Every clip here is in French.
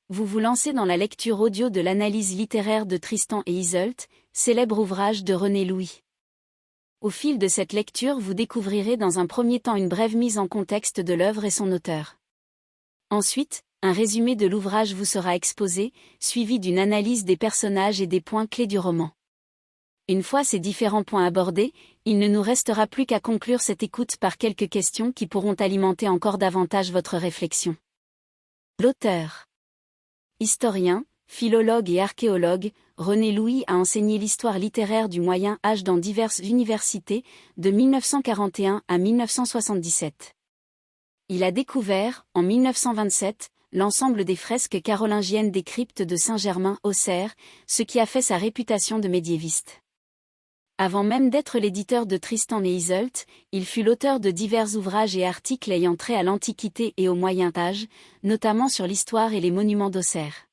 Vous vous lancez dans la lecture audio de l'analyse littéraire de Tristan et Iseult, célèbre ouvrage de René Louis. Au fil de cette lecture, vous découvrirez dans un premier temps une brève mise en contexte de l'œuvre et son auteur. Ensuite, un résumé de l'ouvrage vous sera exposé, suivi d'une analyse des personnages et des points clés du roman. Une fois ces différents points abordés, il ne nous restera plus qu'à conclure cette écoute par quelques questions qui pourront alimenter encore davantage votre réflexion. L'auteur. Historien, philologue et archéologue, René Louis a enseigné l'histoire littéraire du Moyen Âge dans diverses universités, de 1941 à 1977. Il a découvert, en 1927, l'ensemble des fresques carolingiennes des cryptes de Saint-Germain-Auxerre, ce qui a fait sa réputation de médiéviste. Avant même d'être l'éditeur de Tristan et Iseult, il fut l'auteur de divers ouvrages et articles ayant trait à l'Antiquité et au Moyen Âge, notamment sur l'histoire et les monuments d'Auxerre.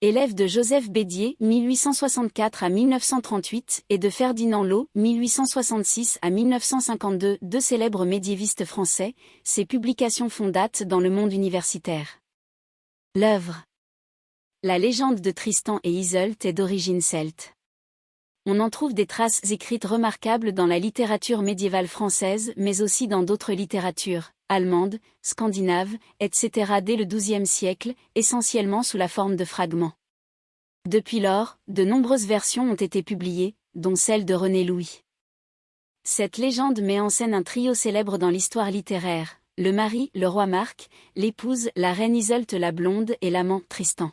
Élève de Joseph Bédier, 1864 à 1938, et de Ferdinand Lot, 1866 à 1952, deux célèbres médiévistes français, ses publications font date dans le monde universitaire. L'œuvre. La légende de Tristan et Iseult est d'origine celte. On en trouve des traces écrites remarquables dans la littérature médiévale française mais aussi dans d'autres littératures, allemandes, scandinaves, etc. dès le XIIe siècle, essentiellement sous la forme de fragments. Depuis lors, de nombreuses versions ont été publiées, dont celle de René Louis. Cette légende met en scène un trio célèbre dans l'histoire littéraire, le mari, le roi Marc, l'épouse, la reine Iseult la blonde et l'amant, Tristan.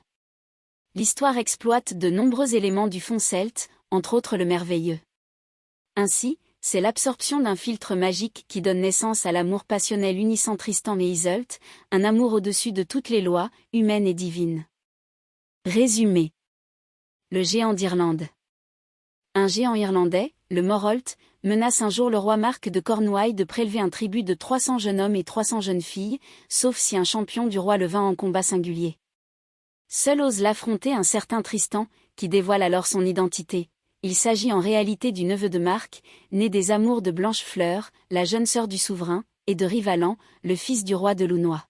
L'histoire exploite de nombreux éléments du fond celte, entre autres le merveilleux. Ainsi, c'est l'absorption d'un filtre magique qui donne naissance à l'amour passionnel unissant Tristan et Iseult, un amour au-dessus de toutes les lois, humaines et divines. Résumé. Le géant d'Irlande. Un géant irlandais, le Morholt, menace un jour le roi Marc de Cornouailles de prélever un tribut de 300 jeunes hommes et 300 jeunes filles, sauf si un champion du roi le vainc en combat singulier. Seul ose l'affronter un certain Tristan, qui dévoile alors son identité. Il s'agit en réalité du neveu de Marc, né des amours de Blanchefleur, la jeune sœur du souverain, et de Rivalan, le fils du roi de Launois.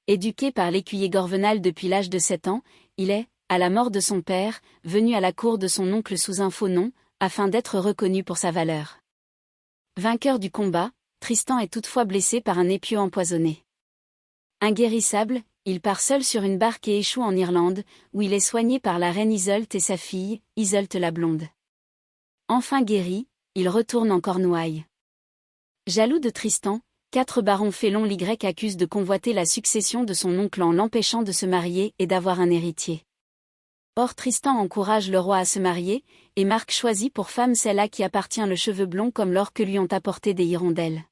Éduqué par l'écuyer Gorvenal depuis l'âge de 7 ans, il est, à la mort de son père, venu à la cour de son oncle sous un faux nom, afin d'être reconnu pour sa valeur. Vainqueur du combat, Tristan est toutefois blessé par un épieu empoisonné. Inguérissable, il part seul sur une barque et échoue en Irlande, où il est soigné par la reine Iseult et sa fille, Iseult la blonde. Enfin guéri, il retourne en Cornouailles. Jaloux de Tristan, 4 barons félons l'Y accusent de convoiter la succession de son oncle en l'empêchant de se marier et d'avoir un héritier. Or Tristan encourage le roi à se marier, et Marc choisit pour femme celle à qui appartient le cheveu blond comme l'or que lui ont apporté des hirondelles.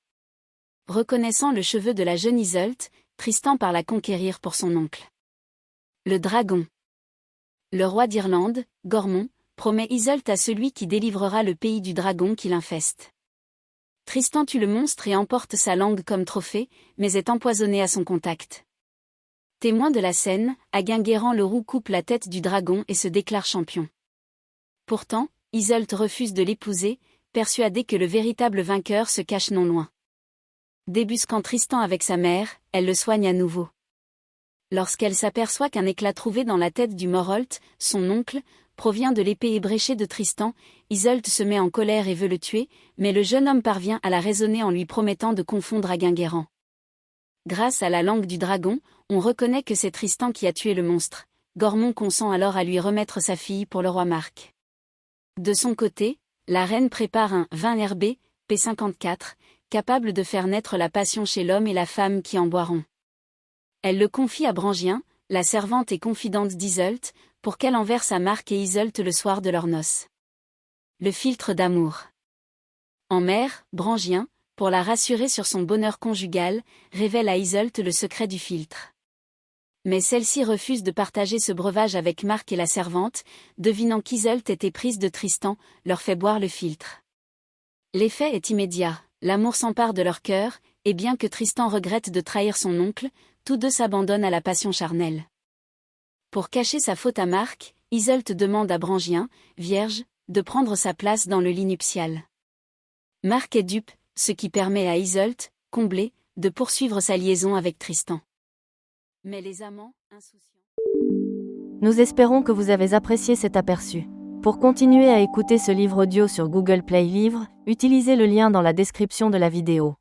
Reconnaissant le cheveu de la jeune Iseult, Tristan part la conquérir pour son oncle. Le dragon. Le roi d'Irlande, Gormont, promet Iseult à celui qui délivrera le pays du dragon qui l'infeste. Tristan tue le monstre et emporte sa langue comme trophée, mais est empoisonné à son contact. Témoin de la scène, Aguinguerrand le Roux coupe la tête du dragon et se déclare champion. Pourtant, Iseult refuse de l'épouser, persuadée que le véritable vainqueur se cache non loin. Débusquant Tristan avec sa mère, elle le soigne à nouveau. Lorsqu'elle s'aperçoit qu'un éclat trouvé dans la tête du Morholt, son oncle, provient de l'épée ébréchée de Tristan, Iseult se met en colère et veut le tuer, mais le jeune homme parvient à la raisonner en lui promettant de confondre Aguinguerrand. Grâce à la langue du dragon, on reconnaît que c'est Tristan qui a tué le monstre. Gormont consent alors à lui remettre sa fille pour le roi Marc. De son côté, la reine prépare un vin herbé, P54, capable de faire naître la passion chez l'homme et la femme qui en boiront. Elle le confie à Brangien, la servante et confidente d'Iseult, pour qu'elle en verse à Marc et Iseult le soir de leurs noces. Le filtre d'amour. En mer, Brangien, pour la rassurer sur son bonheur conjugal, révèle à Iseult le secret du filtre. Mais celle-ci refuse de partager ce breuvage avec Marc et la servante, devinant qu'Iseult était prise de Tristan, leur fait boire le filtre. L'effet est immédiat. L'amour s'empare de leur cœur, et bien que Tristan regrette de trahir son oncle, tous deux s'abandonnent à la passion charnelle. Pour cacher sa faute à Marc, Iseult demande à Brangien, vierge, de prendre sa place dans le lit nuptial. Marc est dupe, ce qui permet à Iseult, comblée, de poursuivre sa liaison avec Tristan. Mais les amants, insouciants... Nous espérons que vous avez apprécié cet aperçu. Pour continuer à écouter ce livre audio sur Google Play Livres, utilisez le lien dans la description de la vidéo.